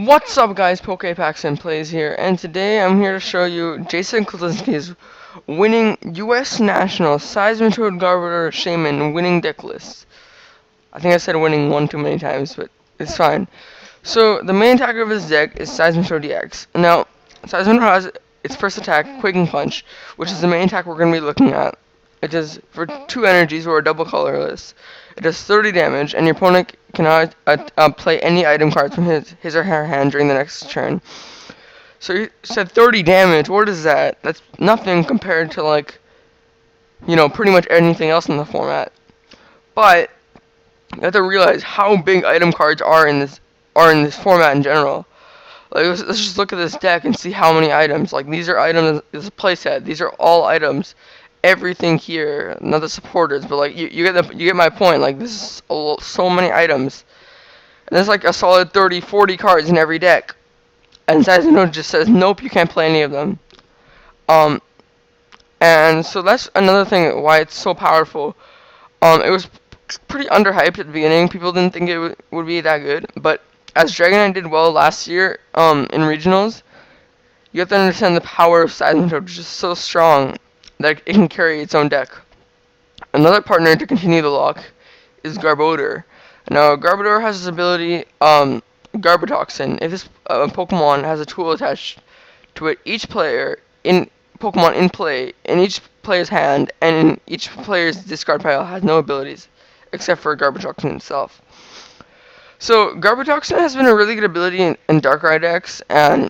What's up guys, PokePaxton Plays here, and today I'm here to show you Jason Klaczynski's winning US National Seismitoad Garbodor Shaman winning deck list. I think I said winning one too many times, but it's fine. So, the main attacker of his deck is Seismitoad EX. Now, Seismitoad has its first attack, Quaking Punch, which is the main attack we're going to be looking at. It does, for 2 energies or double colorless, it does 30 damage, and your opponent cannot play any item cards from his or her hand during the next turn. So you said 30 damage, what is that? That's nothing compared to, like, pretty much anything else in the format. But you have to realize how big item cards are in this format in general. Like, let's just look at this deck and see how many items. Like, these are items. This is a playset. These are all items. Everything here, not the supporters, but like you get my point. Like, this is so many items, and there's like a solid 30-40 cards in every deck. And Seismitoad just says nope, you can't play any of them. And so that's another thing why it's so powerful. It was pretty underhyped at the beginning. People didn't think it would be that good, but as Dragonite did well last year in regionals, you have to understand the power of Seismitoad, which is just so strong that it can carry its own deck. Another partner to continue the lock is Garbodor. Now, Garbodor has this ability, Garbotoxin. If this Pokemon has a tool attached to it, each player in Pokemon in play, in each player's hand, and in each player's discard pile has no abilities, except for Garbotoxin itself. So, Garbotoxin has been a really good ability in Darkrai decks, and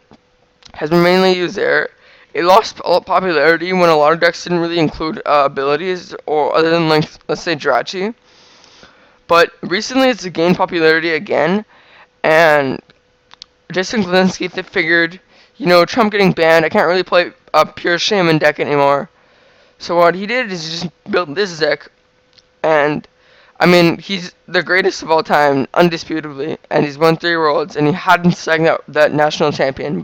has been mainly used there. It lost popularity when a lot of decks didn't really include abilities, or other than, like, let's say Jirachi. But recently it's gained popularity again, and Jason Klaczynski figured, Trump getting banned, I can't really play a pure Shaman deck anymore. So what he did is he just built this deck, and I mean, he's the greatest of all time, undisputably, and he's won 3 worlds, and he hadn't snagged that national championship,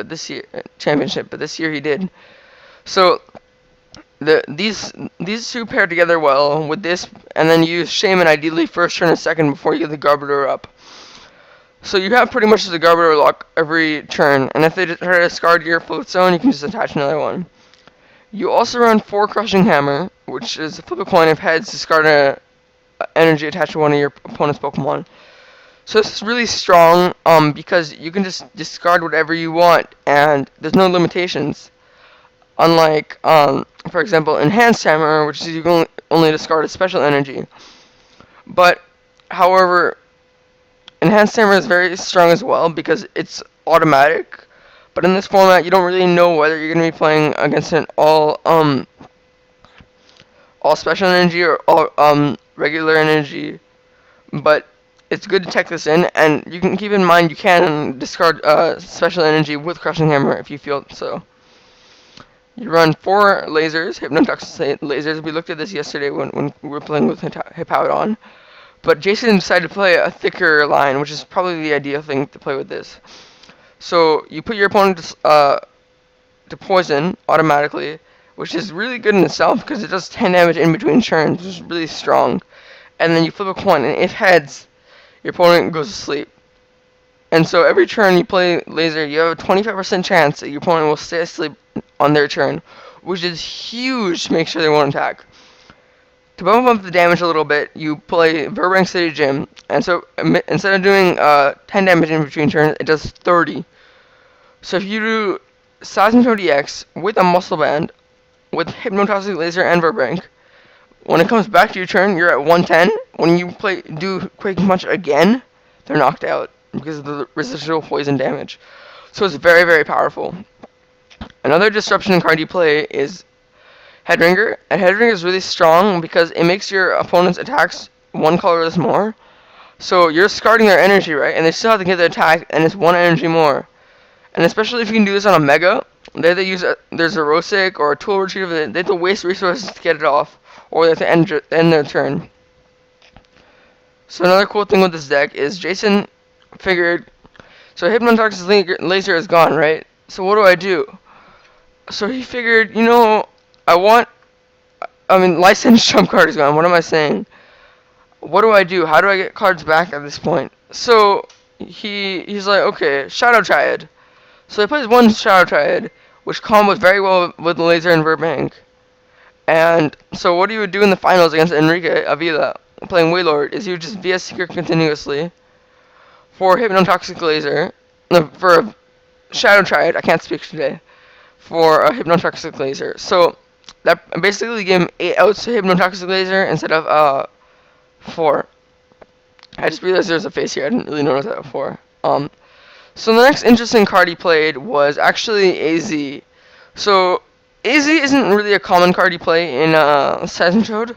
but this year he did. So these two pair together well with this, and then you use Shaman ideally first turn and second before you get the Garbodor up. So you have pretty much the Garbodor lock every turn, and if they try to discard your float zone, you can just attach another one. You also run 4 Crushing Hammer, which is flip a coin. If heads, discard a energy attached to one of your opponent's Pokemon. So this is really strong because you can just discard whatever you want, and there's no limitations. Unlike, for example, Enhanced Hammer, which is you can only discard a special energy. But, however, Enhanced Hammer is very strong as well because it's automatic. But in this format, you don't really know whether you're going to be playing against an all special energy or all regular energy. But it's good to check this in, and you can keep in mind you can discard special energy with Crushing Hammer if you feel so. You run 4 lasers, Hypnotoxic lasers. We looked at this yesterday when we were playing with Hippowdon. But Jason decided to play a thicker line, which is probably the ideal thing to play with this. So you put your opponent to poison automatically, which is really good in itself because it does 10 damage in between turns, which is really strong. And then you flip a coin, and if heads, your opponent goes to sleep. And so every turn you play laser, you have a 25% chance that your opponent will stay asleep on their turn, which is huge to make sure they won't attack. To bump up the damage a little bit, you play Burbank City Gym, and so instead of doing 10 damage in between turns, it does 30. So if you do Seismitoad EX with a Muscle Band, with Hypnotoxic Laser and Burbank, when it comes back to your turn, you're at 110. When you do Quaking Punch again, they're knocked out because of the residual poison damage. So it's very, very powerful. Another disruption card you play is Headringer, and Headringer is really strong because it makes your opponent's attacks 1 colorless more. So you're discarding their energy, right? And they still have to get the attack, and it's 1 energy more. And especially if you can do this on a Mega, there's a Rosic or a Tool Retriever, they have to waste resources to get it off, or they have to end their turn. So another cool thing with this deck is Jason figured, so Hypnotoxic Laser is gone, right? So what do I do? So he figured, licensed trump card is gone. What am I saying? What do I do? How do I get cards back at this point? So he's like, okay, Shadow Triad. So he plays one Shadow Triad, which combos very well with the Laser and Verbank. And so what he would do in the finals against Enrique Avila, playing Wailord, is he would just VS Secret continuously for Hypnotoxic Laser, no, for a Shadow Triad, I can't speak today, for a Hypnotoxic Laser. So that basically gave him 8 outs to Hypnotoxic Laser instead of 4. I just realized there's a face here, I didn't really notice that before. So the next interesting card he played was actually AZ. So AZ isn't really a common card you play in Seismitoad.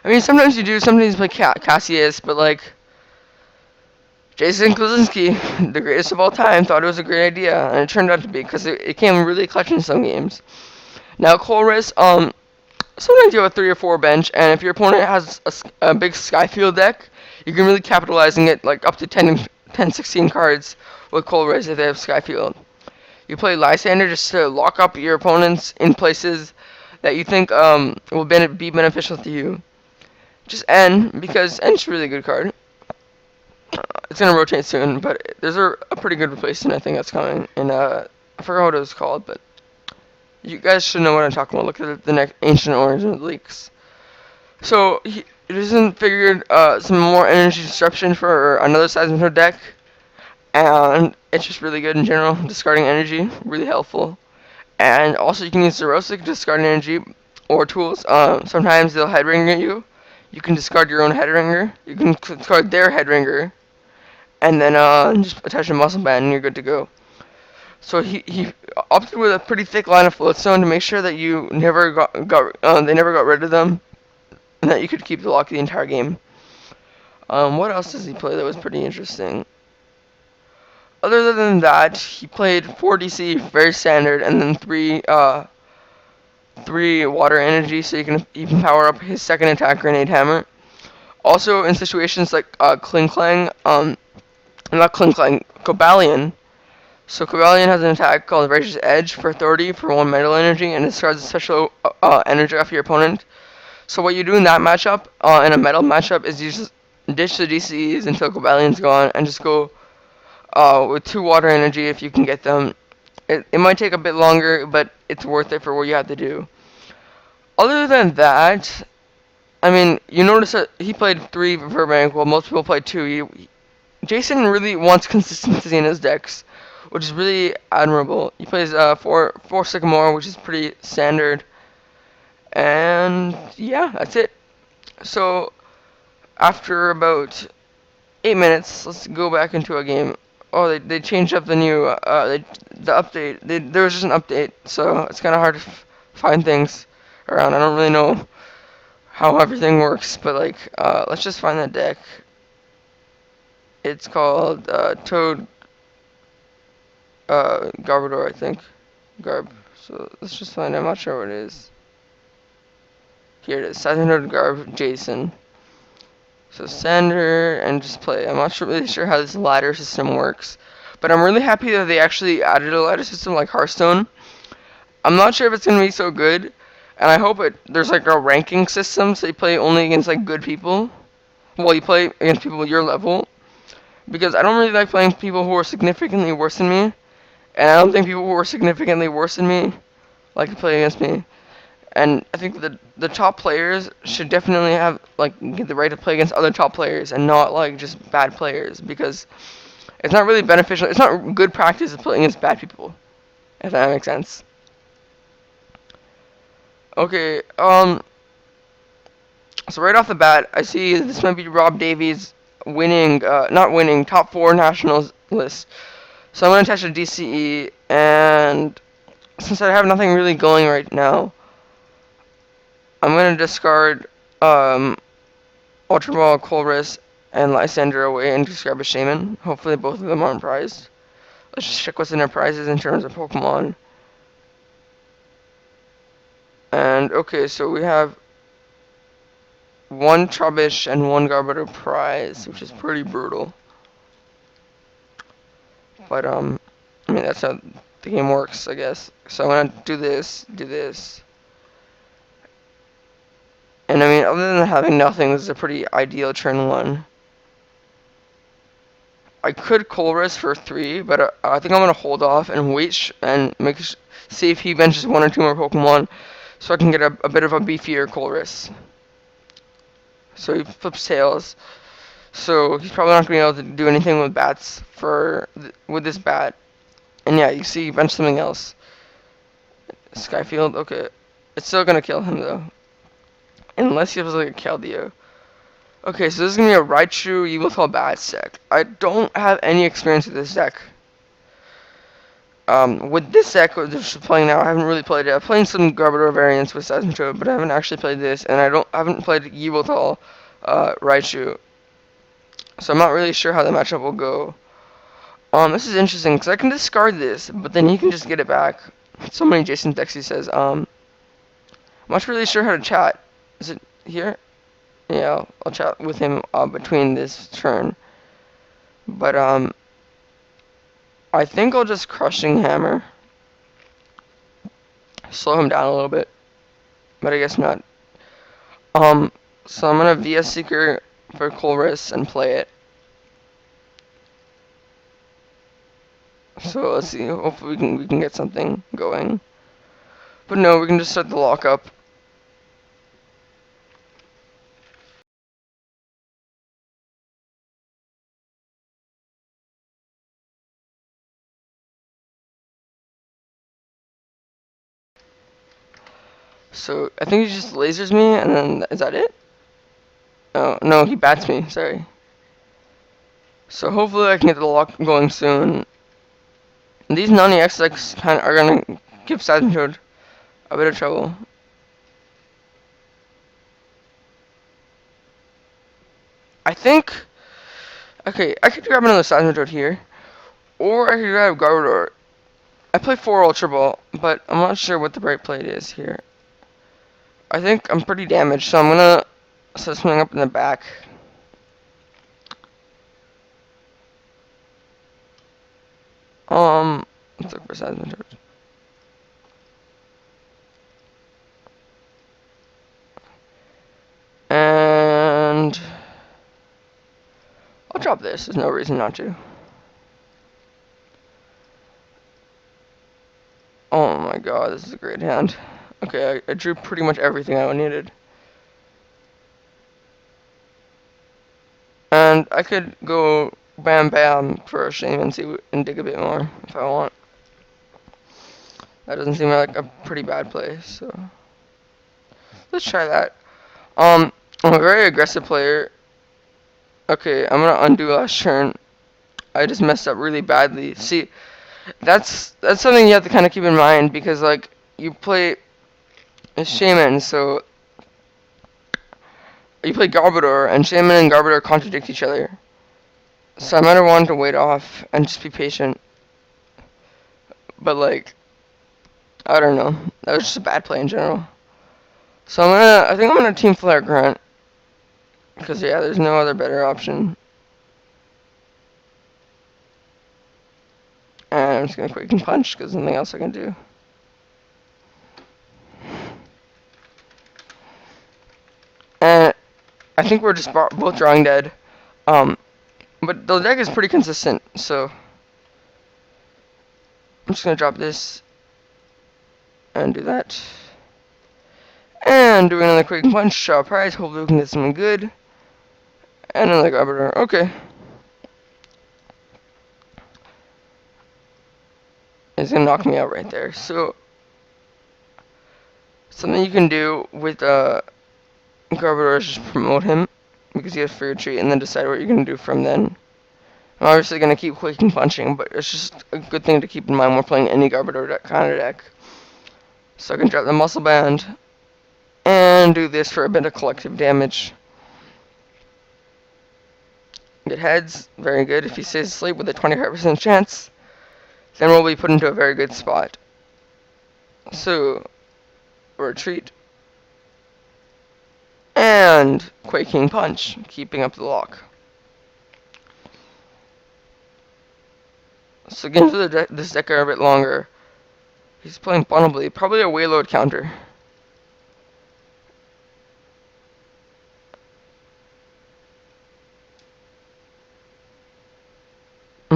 I mean, sometimes you do, sometimes you play Cassius, but like, Jason Klaczynski, the greatest of all time, thought it was a great idea, and it turned out to be, because it came really clutch in some games. Now, Colress, sometimes you have a 3 or 4 bench, and if your opponent has a big Skyfield deck, you can really capitalize and get like up to 16 cards with Colress if they have Skyfield. You play Lysander just to lock up your opponents in places that you think will be beneficial to you. Just N, because N's a really good card. It's gonna rotate soon, but there's a pretty good replacement I think that's coming. And I forgot what it was called, but you guys should know what I'm talking about. Look at the next Ancient Origin leaks. So it isn't figured some more energy disruption for another Seismitoad deck, and it's just really good in general. Discarding energy, really helpful. And also you can use Zerosic, discarding energy, or tools. Sometimes they'll headringer you. You can discard your own headringer. You can discard their headringer, and then just attach a muscle band and you're good to go. So he opted with a pretty thick line of Floatstone to make sure that you never they never got rid of them, and that you could keep the lock the entire game. What else does he play that was pretty interesting? Other than that, he played 4 DC, very standard, and then 3 water energy, so you can power up his second attack, Grenade Hammer. Also, in situations like Kling Klang, not Kling Klang, Cobalion. So Cobalion has an attack called Righteous Edge for 30 for 1 metal energy, and discards a special energy off your opponent. So what you do in that matchup, in a metal matchup, is you just ditch the DCs until Cobalion's gone, and just go with 2 water energy if you can get them. It might take a bit longer, but it's worth it for what you have to do. Other than that, I mean, you notice that he played 3 Verbank while most people played 2. Jason really wants consistency in his decks, which is really admirable. He plays 4 Sycamore, which is pretty standard. And yeah, that's it. So after about 8 minutes, let's go back into a game. Oh, they changed up the new the update. There was just an update, so it's kind of hard to find things around. I don't really know how everything works, but like let's just find that deck. It's called Toad Garbodor, I think. Garb. So let's just find it. I'm not sure what it is. Here it is. 700 Garb Jason. So Sander and just play. I'm not really sure how this ladder system works, but I'm really happy that they actually added a ladder system like Hearthstone. I'm not sure if it's gonna be so good, and I hope there's like a ranking system so you play only against like good people. Well, you play against people your level, because I don't really like playing people who are significantly worse than me, and I don't think people who are significantly worse than me like to play against me. And I think the top players should definitely have like get the right to play against other top players and not like just bad players, because it's not really beneficial. It's not good practice to play against bad people, if that makes sense. Okay, so right off the bat, I see this might be Rob Davies winning, not winning, top 4 nationals list. So I'm gonna attach a DCE, and since I have nothing really going right now, I'm gonna discard Ultra Ball, Colress, and Lysander away and just grab a Shaman. Hopefully both of them aren't prized. Let's just check what's in our prizes in terms of Pokemon. And okay, so we have 1 Trubbish and 1 Garbodor prize, which is pretty brutal. But I mean that's how the game works, I guess. So I'm gonna do this. And I mean, other than having nothing, this is a pretty ideal turn 1. I could Colress for 3, but I think I'm gonna hold off and wait and see if he benches 1 or 2 more Pokemon, so I can get a bit of a beefier Colress. So he flips tails. So he's probably not gonna be able to do anything with bats with this bat. And yeah, you see, he benched something else. Skyfield. Okay, it's still gonna kill him though, unless he has like a Keldeo. Okay, so this is gonna be a Raichu Yveltal Bats deck. I don't have any experience with this deck. With this deck, which I'm playing now, I haven't really played it. I've played some Garbodor variants with Seismitoad, but I haven't actually played this, and I haven't played Yveltal Raichu, so I'm not really sure how the matchup will go. This is interesting because I can discard this, but then he can just get it back. So many Jason decks, he says. I'm not really sure how to chat. Is it here? Yeah, I'll chat with him between this turn. But I think I'll just Crushing Hammer. Slow him down a little bit. But I guess not. So I'm gonna VS Seeker for Colress and play it. So let's see. Hopefully we can get something going. But no, we can just set the lock up. So I think he just lasers me, and then is that it? Oh no, he bats me. Sorry. So hopefully I can get the lock going soon. And these non-EX decks are gonna give Seismitoad a bit of trouble. I think. Okay, I could grab another Seismitoad here, or I could grab Garbodor. I play 4 Ultra Ball, but I'm not sure what the right play is here. I think I'm pretty damaged, so I'm gonna set something up in the back. Let's look for Seismitoad. And I'll drop this. There's no reason not to. Oh my god, this is a great hand. Okay, I drew pretty much everything I needed. And I could go Bam Bam for a Shame and dig a bit more if I want. That doesn't seem like a pretty bad play, so let's try that. I'm a very aggressive player. Okay, I'm gonna undo last turn. I just messed up really badly. See, that's something you have to kind of keep in mind because like you play a Shaman, so you play Garbodor, and Shaman and Garbodor contradict each other. So I might have wanted to wait off and just be patient. But like, I don't know. That was just a bad play in general. So I think I'm gonna Team Flare Grunt. Because yeah, there's no other better option. And I'm just gonna Quick and Punch because there's nothing else I can do. And I think we're just both drawing dead. But the deck is pretty consistent, so I'm just gonna drop this and do that. And doing another Quick and Punch prize. Hopefully we can get something good. And another Garbodor. Okay. It's gonna knock me out right there. So something you can do with Garbodor is just promote him because he has free retreat, and then decide what you're gonna do from then. I'm obviously gonna keep Quick and Punching, but it's just a good thing to keep in mind when we're playing any Garbodor kind of deck. So I can drop the Muscle Band and do this for a bit of collective damage. Get heads, very good. If he stays asleep with a 25% chance, then we'll be put into a very good spot. So, retreat. And Quaking Punch, keeping up the lock. So get into this deck a bit longer. He's playing Bunnelby, probably a Wayload counter.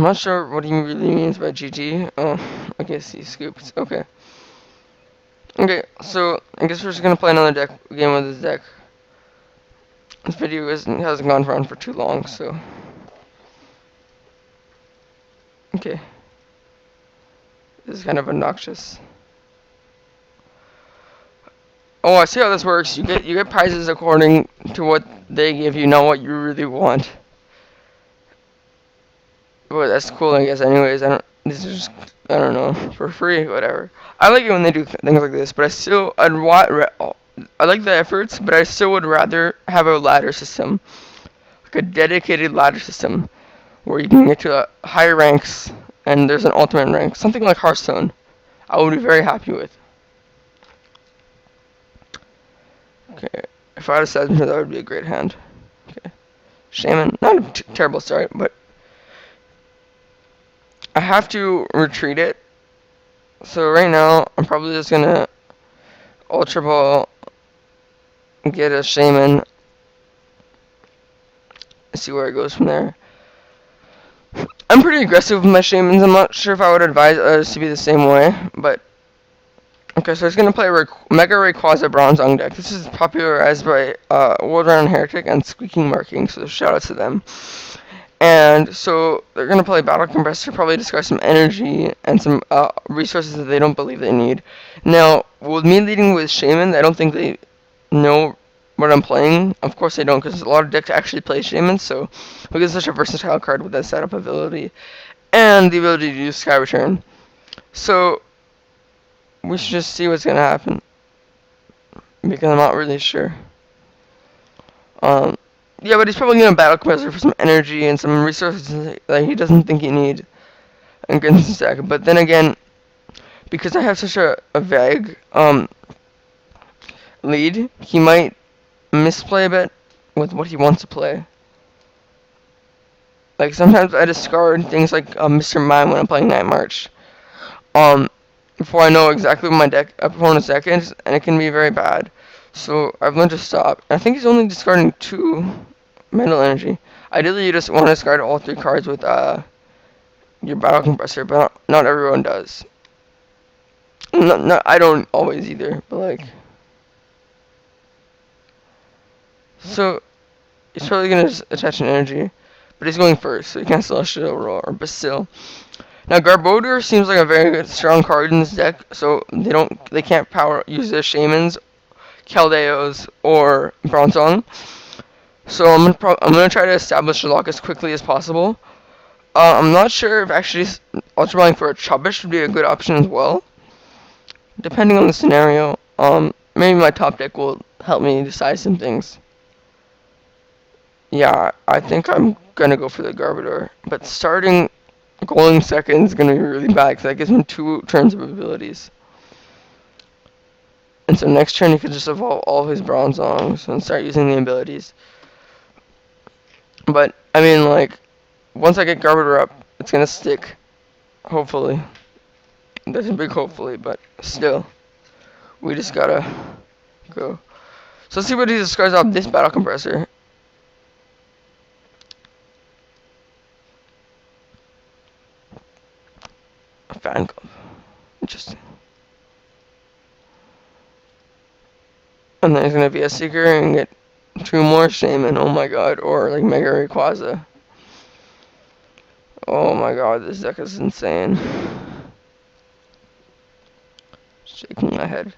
not sure what he really means by GG. Oh, okay, see, scoops. Okay. Okay, so I guess we're just gonna play another game with this deck. This video hasn't gone on for too long, so. Okay. This is kind of obnoxious. Oh, I see how this works. You get prizes according to what they give you, not what you really want. But that's cool, I guess. Anyways, This is just, I don't know, for free, whatever. I like it when they do things like this, but I like the efforts, but I still would rather have a ladder system, like a dedicated ladder system, where you can get to higher ranks, and there's an ultimate rank, something like Hearthstone. I would be very happy with. Okay, if I had a Seismitoad, that would be a great hand. Okay, Shaman, not a terrible start, but I have to retreat it. So right now, I'm probably just gonna Ultra Ball, get a Shaman, see where it goes from there. I'm pretty aggressive with my Shamans. I'm not sure if I would advise others to be the same way, but okay. So it's gonna play Mega Rayquaza Bronzong deck. This is popularized by World Renowned Heretic and Squeaking Marking. So shout out to them. And so they're gonna play Battle Compressor, probably discard some energy and some resources that they don't believe they need. Now, with me leading with Shaman, I don't think they know what I'm playing. Of course they don't, because a lot of decks actually play Shaman, so we get such a versatile card with that setup ability and the ability to use Sky Return. So we should just see what's gonna happen, because I'm not really sure. Yeah, but he's probably gonna Battle Compressor for some energy and some resources that he doesn't think he needs against his deck. But then again, because I have such a vague lead, he might misplay a bit with what he wants to play. Like sometimes I discard things like Mr. Mime when I'm playing Night March. Before I know exactly what my opponent's deck is, and it can be very bad. So I've learned to stop. I think he's only discarding 2 mental energy. Ideally, you just want to discard all 3 cards with your Battle Compressor, but not everyone does. I don't always either, but like. So he's probably gonna just attach an energy, but he's going first, so he can't Celestial Roar. But still. Now Garbodor seems like a very good, strong card in this deck, so they can't use their Shamans, Caldeos, or Bronzong. So I'm gonna try to establish the lock as quickly as possible. I'm not sure if actually Ultra Balling for a Trubbish would be a good option as well, depending on the scenario. Maybe my top deck will help me decide some things. Yeah, I think I'm gonna go for the Garbodor, but going second is gonna be really bad because that gives him 2 turns of abilities. And so next turn he could just evolve all of his Bronzongs and start using the abilities. But I mean, like, once I get Garbodor up, it's gonna stick. Hopefully. That's a big hopefully, but still, we just gotta go. So let's see what he discards off this Battle Compressor. A Fan Club. Interesting. And then he's gonna be a Seeker and get 2 more Shaman. Oh my god. Or like Mega Rayquaza. Oh my god, this deck is insane. Shaking my head.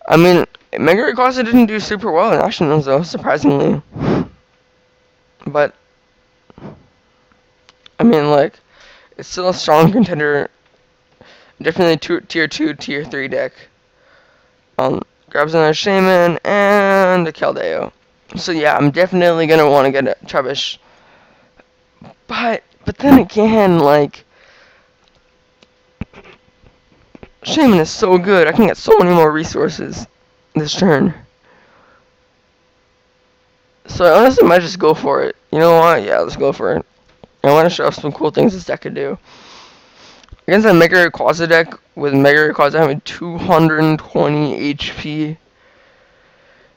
I mean, Mega Rayquaza didn't do super well in Nationals though, surprisingly. But I mean, like, it's still a strong contender. Definitely tier 2, tier 3 deck. Grabs another Shaman and a Keldeo. So yeah, I'm definitely gonna want to get a Trubbish. But then again, like, Shaman is so good. I can get so many more resources this turn. So I honestly might just go for it. You know what? Yeah, let's go for it. I want to show off some cool things this deck could do. Against a Mega Rayquaza deck with Mega Rayquaza having 220 HP,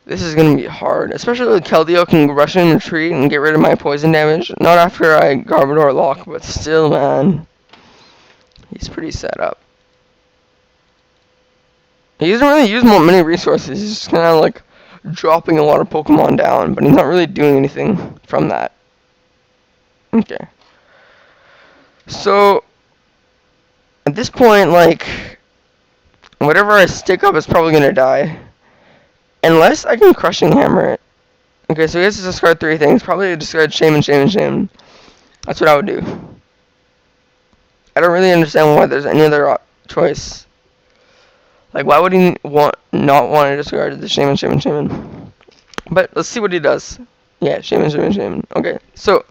This is gonna be hard, especially with Keldeo can rush in and retreat and get rid of my poison damage. Not after I Garbodor lock, but still, man. He's pretty set up. He doesn't really use many resources. He's just kind of like dropping a lot of Pokemon down, but he's not really doing anything from that. Okay. So, at this point, like, whatever I stick up is probably gonna die. Unless I can Crushing Hammer it. Okay, so he has to discard 3 things. Probably discard Shaman. That's what I would do. I don't really understand why there's any other choice. Like, why would he not want to discard the Shaman? But let's see what he does. Yeah, Shaman. Okay, so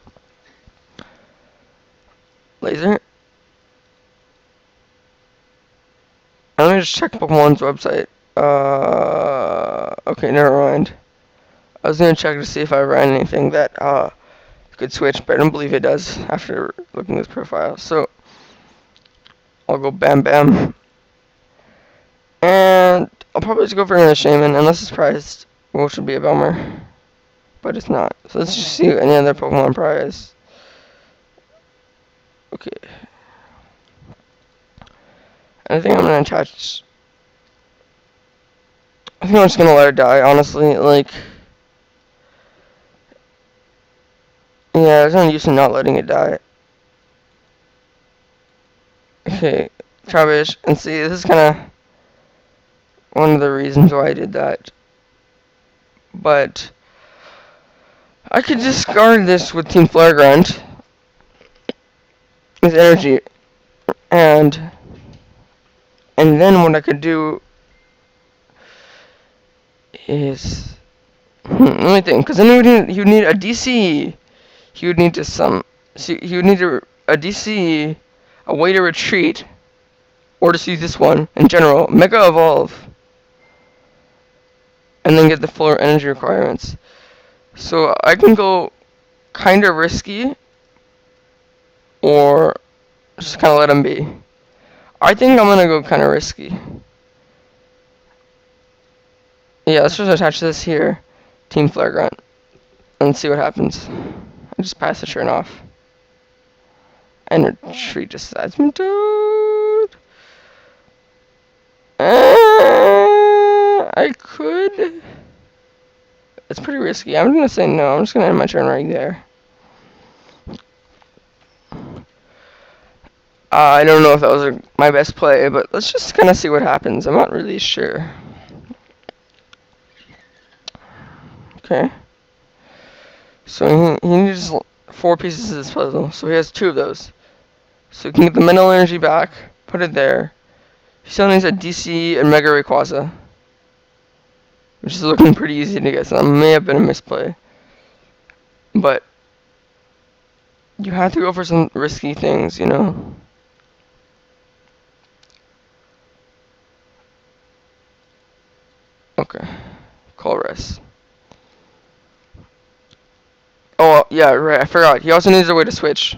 Laser. Let me just check Pokemon's website. Okay, never mind. I was gonna check to see if I ran anything that could switch, but I don't believe it does after looking at his profile. So I'll go Bam, and I'll probably just go for another Shaman, unless it's prized, which would be a bummer, but it's not. So let's just see any other Pokemon prize. Okay. I think I'm gonna attach. I think I'm just gonna let it die, honestly. Like, yeah, there's no use in not letting it die. Okay, Travish, and see, this is kind of one of the reasons why I did that. But I could discard this with Team Flare Grunt with energy, and then what I could do is let me think, because then he would need a DC. He would need a DC, a way to retreat, or just use this one in general, Mega Evolve, and then get the full energy requirements. So I can go kind of risky, or just kind of let him be. I think I'm gonna go kind of risky. Yeah, let's just attach this here, Team Flare Grunt, and see what happens. I just pass the turn off. And retreat just Seismitoad. I could. It's pretty risky. I'm gonna say no. I'm just gonna end my turn right there. I don't know if that was my best play, but let's just kind of see what happens. I'm not really sure. Okay. So he needs 4 pieces of this puzzle. So he has 2 of those. So he can get the mental energy back, put it there. He still needs a DC and Mega Rayquaza, which is looking pretty easy to get. So that may have been a misplay. But you have to go for some risky things, you know. Okay. Colress. Oh, yeah, right, I forgot. He also needs a way to switch.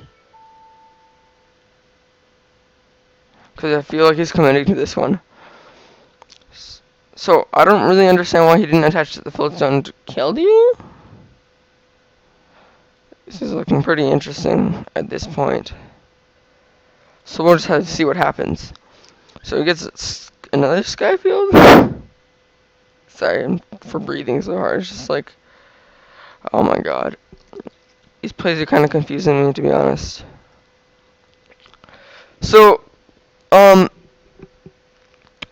Because I feel like he's committing to this one. So, I don't really understand why he didn't attach the float stone to Keldeo. This is looking pretty interesting at this point. So we'll just have to see what happens. So he gets another Skyfield? Sorry for breathing so hard. It's just like, oh my god. These plays are kind of confusing me, to be honest. So, I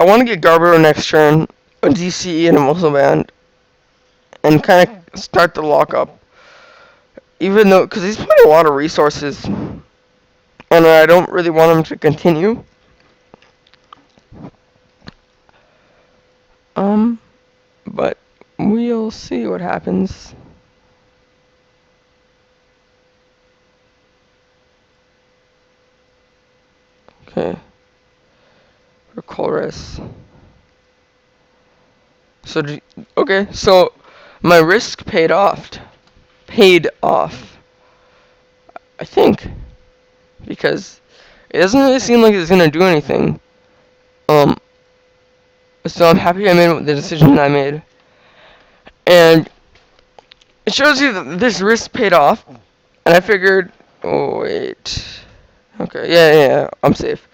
want to get Garbodor next turn, a DCE and a Muscle Band, and kind of start the lockup. Even though, because he's playing a lot of resources, and I don't really want him to continue. But we'll see what happens. Okay. For Colress. So, okay, so my risk paid off. I think. Because it doesn't really seem like it's gonna do anything. So I'm happy I made the decision I made. And it shows you that this risk paid off. And I figured, oh wait, okay, yeah, I'm safe.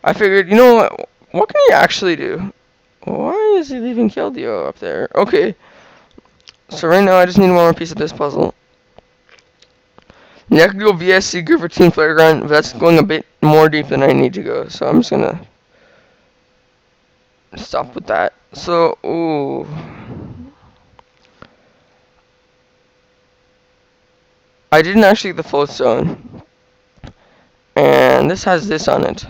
I figured, you know what can he actually do? Why is he leaving Keldeo up there? Okay, so right now I just need one more piece of this puzzle. Yeah, I could go VSC good for Team Playground, but that's going a bit more deep than I need to go, so I'm just gonna stop with that. So, ooh. I didn't actually get the float zone. And this has this on it.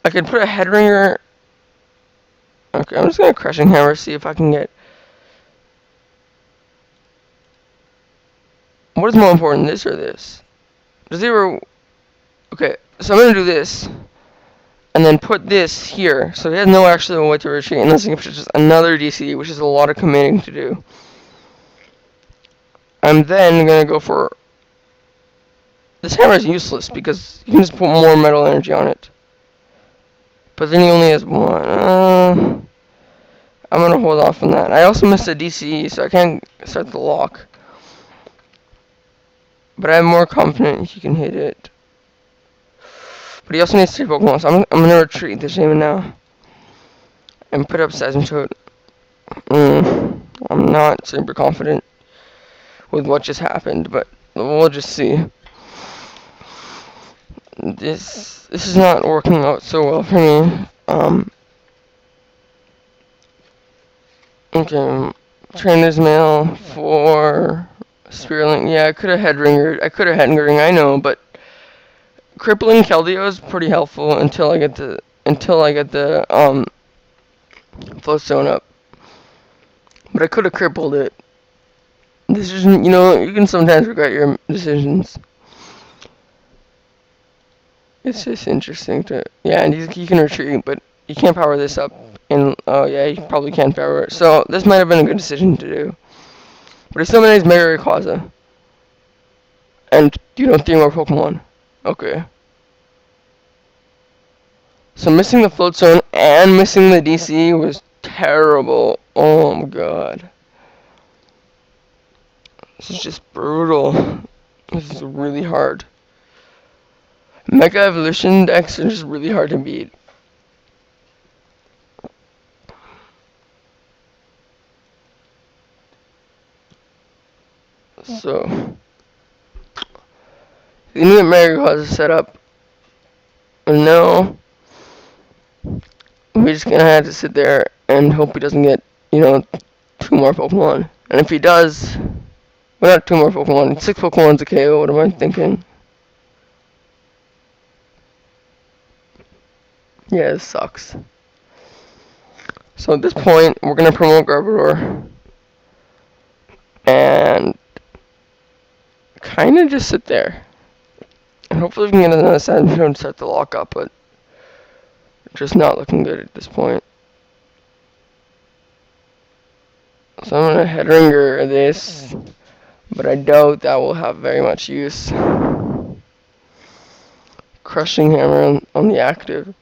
I could put a head ringer. Okay, I'm just gonna crushing hammer, see if I can get. What is more important, this or this? Does he ever. Okay, so I'm gonna do this. And then put this here, so he has no actual way to retreat, unless he can put just another DC, which is a lot of committing to do. I'm then gonna go for. This hammer is useless because you can just put more metal energy on it. But then he only has one. I'm gonna hold off on that. I also missed a DCE, so I can't start the lock. But I'm more confident he can hit it. But he also needs 3 Pokemon, so I'm gonna retreat this even now. And put up Seismitoad. I'm not super confident with what just happened, but we'll just see. This is not working out so well for me. Okay, Trainer's Mail for Spearlink. Yeah, I could have head ringered. I know, but crippling Keldeo is pretty helpful until I get the float zone up. But I could have crippled it. Decision, you can sometimes regret your decisions. It's just interesting to, yeah, and he can retreat, but you can't power this up. And oh yeah, you probably can't power it. So this might have been a good decision to do. But it still managed Mega Rayquaza. And 3 more Pokemon. Okay. So missing the float zone and missing the DC was terrible. Oh my god. This is just brutal. This is really hard. Mega Evolution decks are just really hard to beat. So, the new Mega Rayquaza set up. And now, we're just gonna have to sit there and hope he doesn't get, 2 more Pokemon. And if he does, well, not 2 more Pokemon, 6 Pokemon's a KO, what am I thinking? Yeah, this sucks. So at this point, we're gonna promote Garbodor. And kinda just sit there. And hopefully we can get another Saturn and start the lock up, but just not looking good at this point. So I'm gonna head ringer this, but I doubt that will have very much use. Crushing hammer on the active.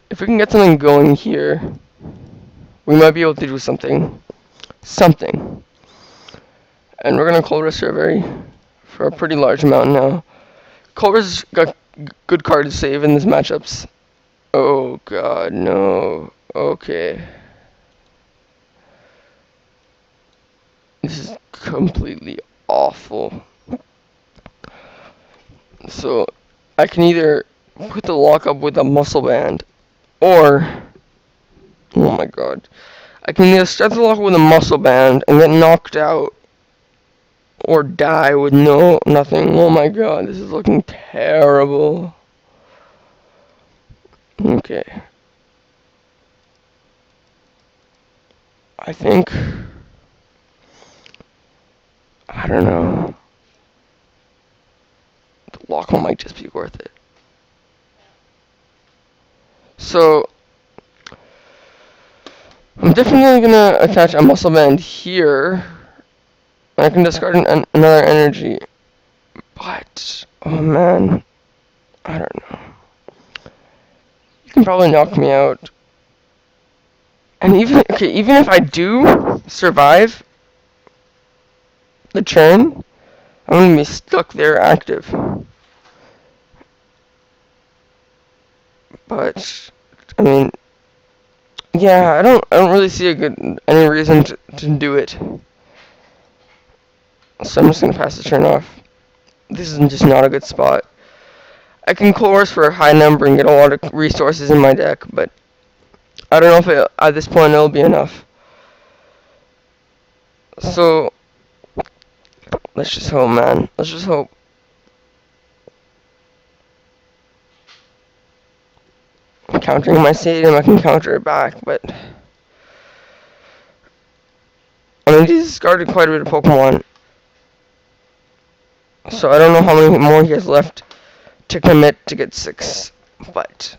If we can get something going here, we might be able to do something. And we're gonna Cold Strawberry for a pretty large amount now. Culver's got good card to save in this matchups. Oh god, no. Okay. This is completely awful. So, I can either put the lock up with a muscle band, or, oh my god, I can either start the lock with a muscle band and get knocked out, or die with nothing. Oh my god, this is looking terrible. Okay. I think, I don't know. The lock might just be worth it. So, I'm definitely gonna attach a muscle band here. I can discard another energy. But, oh man, I don't know. You can probably knock me out. And even if I do survive the turn, I'm gonna be stuck there active. But I mean, yeah, I don't really see any reason to do it. So I'm just gonna pass the turn off. This is just not a good spot. I can course for a high number and get a lot of resources in my deck, but I don't know if at this point it'll be enough. So let's just hope, man. Let's just hope. Countering my stadium, I can counter it back, but I mean, he's discarded quite a bit of Pokemon, so I don't know how many more he has left to commit to get 6, but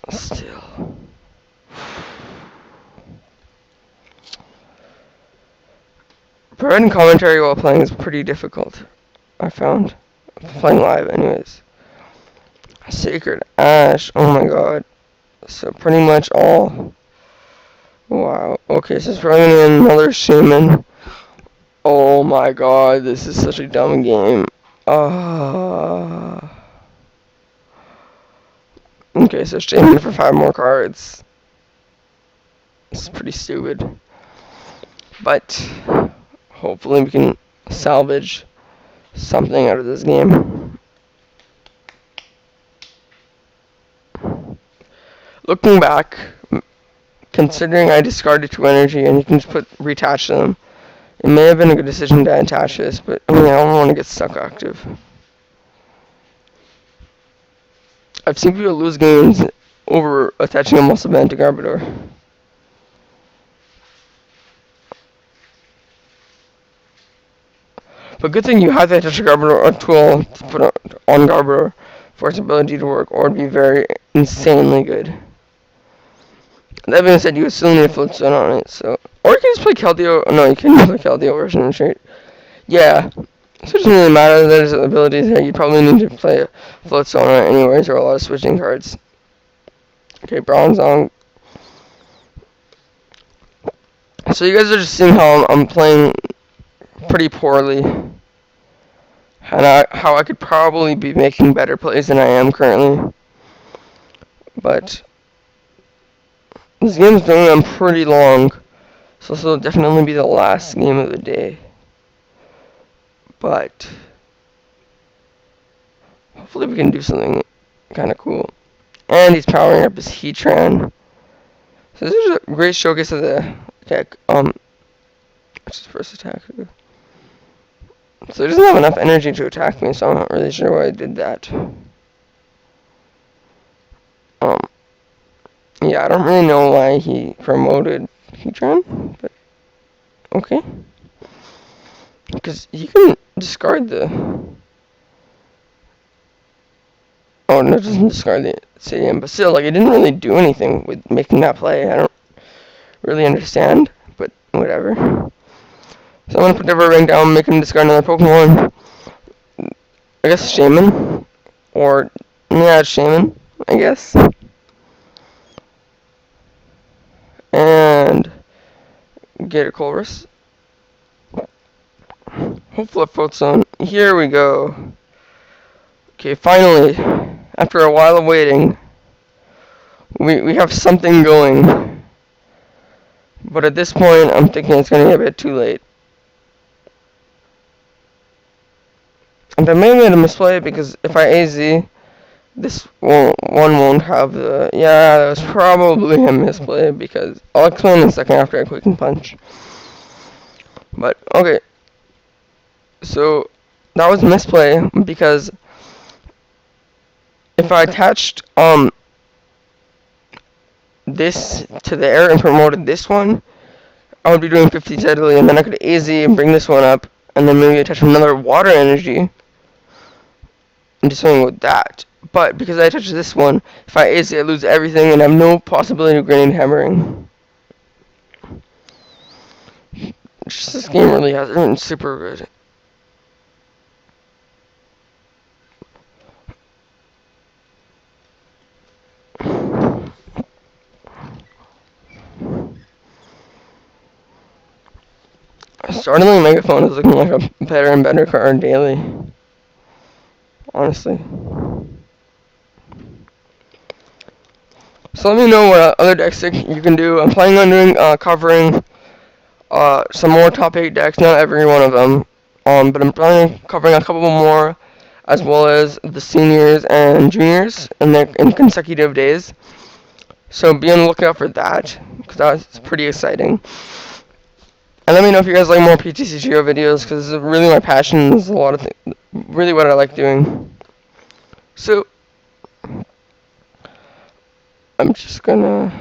still. Providing commentary while playing is pretty difficult, I found. Playing live, anyways. Sacred Ash, oh my god. So pretty much all. Wow. Okay, so it's probably gonna be another Shaman. Oh my god, this is such a dumb game. Okay, so Shaman for 5 more cards. This is pretty stupid. But hopefully we can salvage something out of this game. Looking back, considering I discarded 2 energy and you can just reattach them, it may have been a good decision to attach this, but I mean, I don't want to get stuck active. I've seen people lose games over attaching a muscle band to Garbodor. But good thing you have to attach a Garbodor, a tool to put on Garbodor for its ability to work, or it'd be very insanely good. That being said, you would still need a float stone on it, so. Or you can just play Keldeo. No, you can't play Keldeo version straight. Yeah. So it doesn't really matter that there's abilities there. You probably need to play a float stone on it anyways, or a lot of switching cards. Okay, Bronzong. So you guys are just seeing how I'm playing pretty poorly. And how I could probably be making better plays than I am currently. But this game's going on pretty long. So this will definitely be the last game of the day. But hopefully we can do something kind of cool. And he's powering up his Heatran. So this is a great showcase of the deck. What's his first attack? So he doesn't have enough energy to attack me, so I'm not really sure why I did that. Yeah, I don't really know why he promoted Heatran, but okay. Because you can discard the... Oh, no, it doesn't discard the stadium, but still, like, it didn't really do anything with making that play. I don't really understand, but whatever. So I'm gonna put the ring down, make him discard another Pokemon. I guess Shaman. Or, yeah, Shaman, I guess. And get a Colress. Hopefully a float zone. Here we go. Okay, finally, after a while of waiting, we have something going. But at this point, I'm thinking it's gonna be a bit too late. And I may have made a misplay because if I AZ, this won't have the... Yeah, that was probably a misplay because... I'll explain in a second after I quick and punch. But, okay. So, that was a misplay because... If I attached, this to the air and promoted this one, I would be doing 50 steadily, and then I could AZ and bring this one up, and then maybe attach another water energy, and do something with that. But because I touch this one, if I AZ, I lose everything, and I have no possibility of grenade hammering. Just this game really hasn't been super good. Startling Megaphone is looking like a better and better card daily. Honestly. So let me know what other decks you can do. I'm planning on doing covering some more top 8 decks, not every one of them. But I'm planning on covering a couple more, as well as the seniors and juniors in consecutive days. So be on the lookout for that, because that's pretty exciting. And let me know if you guys like more PTCGO videos, because really my passion is a lot of really what I like doing. So I'm just gonna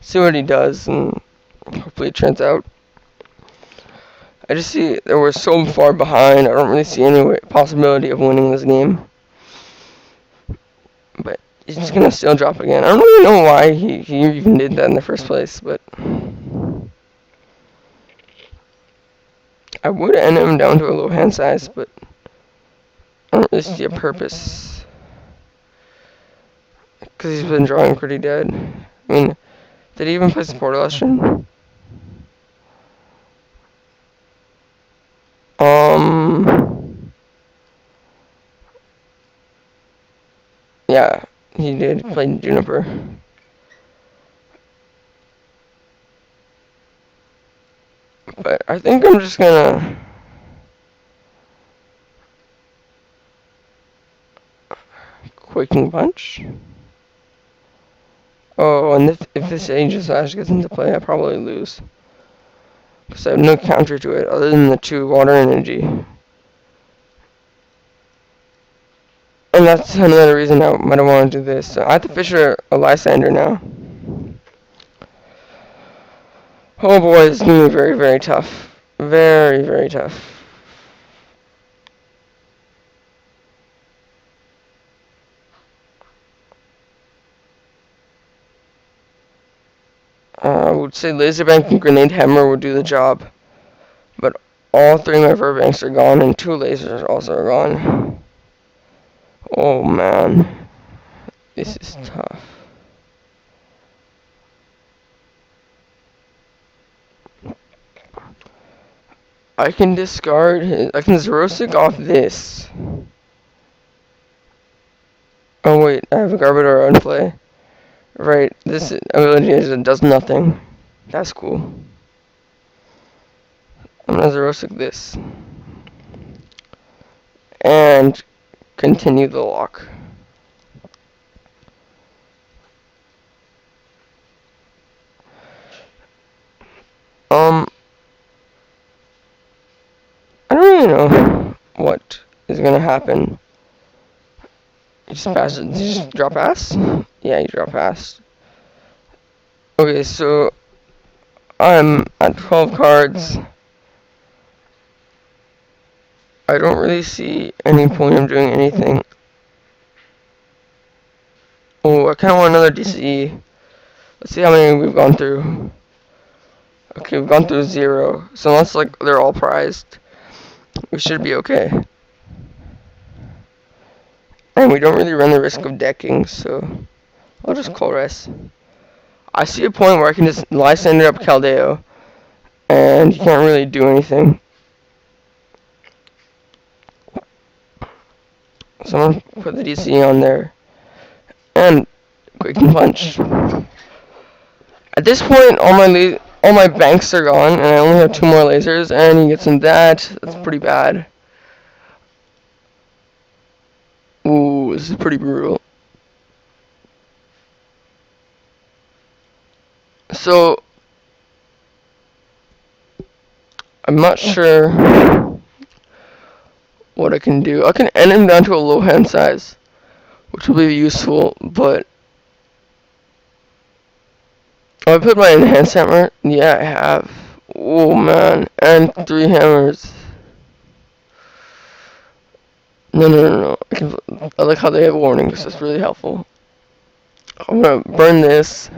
see what he does, and hopefully it turns out. I just see that we're so far behind. I don't really see any possibility of winning this game. But he's just gonna still drop again. I don't really know why he even did that in the first place, but I would end him down to a low hand size, but I don't really see a purpose. Because he's been drawing pretty dead. I mean, did he even play support illusion? Yeah, he did play Juniper. But I think I'm just gonna Quaking Punch. Oh, and if this Aegis Slash gets into play, I probably lose. Because I have no counter to it other than the 2 water energy. And that's another reason I might want to do this. So I have to Fisher a Lysander now. Oh boy, this is going to be very, very tough. Very, very tough. I would say Laser Bank and Grenade Hammer would do the job. But all 3 of my Verbanks are gone, and 2 lasers also are gone. Oh man. This is tough. I can discard I can Xerosic off this. Oh wait, I have a Garbodor on play. Right, this ability does nothing. That's cool. I'm gonna Xerosic this. And continue the lock. I don't really know what is gonna happen. You just pass it. Did you just drop pass? Yeah, you drop pass. Okay, so I'm at 12 cards. I don't really see any point of doing anything. Oh, I kind of want another DCE. Let's see how many we've gone through. Okay, we've gone through 0. So unless like they're all prized, we should be okay. And we don't really run the risk of decking, so I'll just call rest. I see a point where I can just Lysander up Caldeo, and he can't really do anything. So I'm gonna put the DC on there, and Quaking Punch. At this point, all my banks are gone, and I only have 2 more lasers, and he gets in that. That's pretty bad. Ooh, this is pretty brutal. So, I'm not sure what I can do. I can end him down to a low hand size, which will be useful, but oh, I put my enhanced hammer? Yeah, I have. Oh man, and 3 hammers. No. I like how they have warnings. That's really helpful. I'm gonna burn this.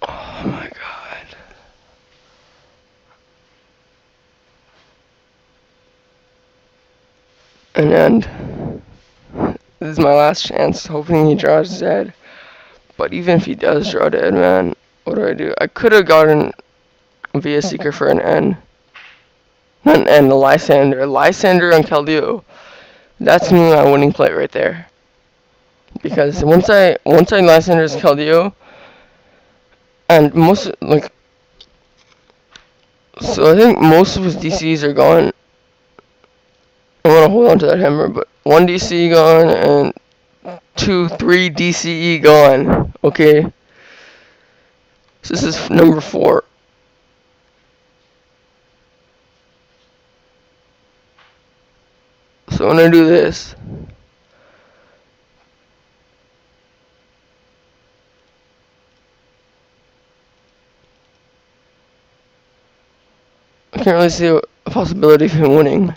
Oh my god. And This is my last chance, hoping he draws dead. But even if he does draw dead, man, what do? I could have gotten via Seeker for an N. Not an N, a Lysander. Lysander on Keldeo. That's me my winning play right there. Because once I Lysander's Keldeo, and most, like, so I think most of his DCs are gone. I want to hold on to that hammer, but 1 DCE gone and 2, 3 DCE gone. Okay. So this is number 4. So when I do this, I can't really see a possibility of him winning.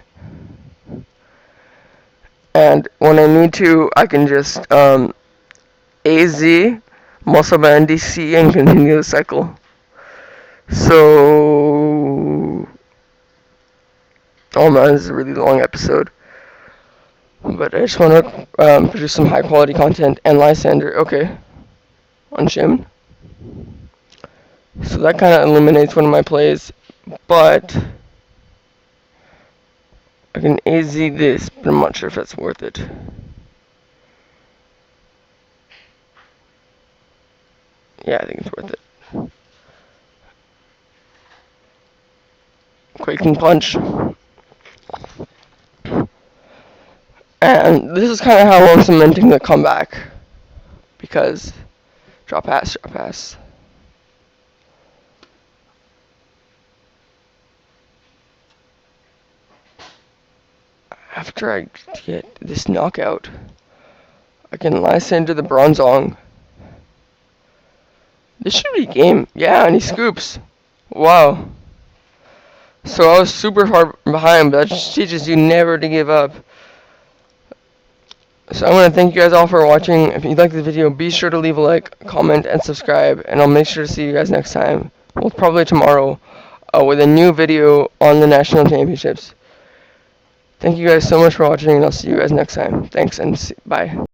And when I need to, I can just AZ, muscle band DC, and continue the cycle. So, oh man, this is a really long episode. But I just want to produce some high quality content. And Lysander, okay, on Shim. So that kind of eliminates one of my plays. But I can AZ this, but I'm not sure if that's worth it. Yeah, I think it's worth it. Quaking Punch. And this is kind of how I'm cementing the comeback. Because drop pass, drop pass. After I get this knockout, I can Lysander the Bronzong. This should be game. Yeah, and he scoops. Wow. So I was super far behind, but that just teaches you never to give up. So I want to thank you guys all for watching. If you liked the video, be sure to leave a like, comment, and subscribe. And I'll make sure to see you guys next time. Well, probably tomorrow, with a new video on the National Championships. Thank you guys so much for watching, and I'll see you guys next time. Thanks, and bye.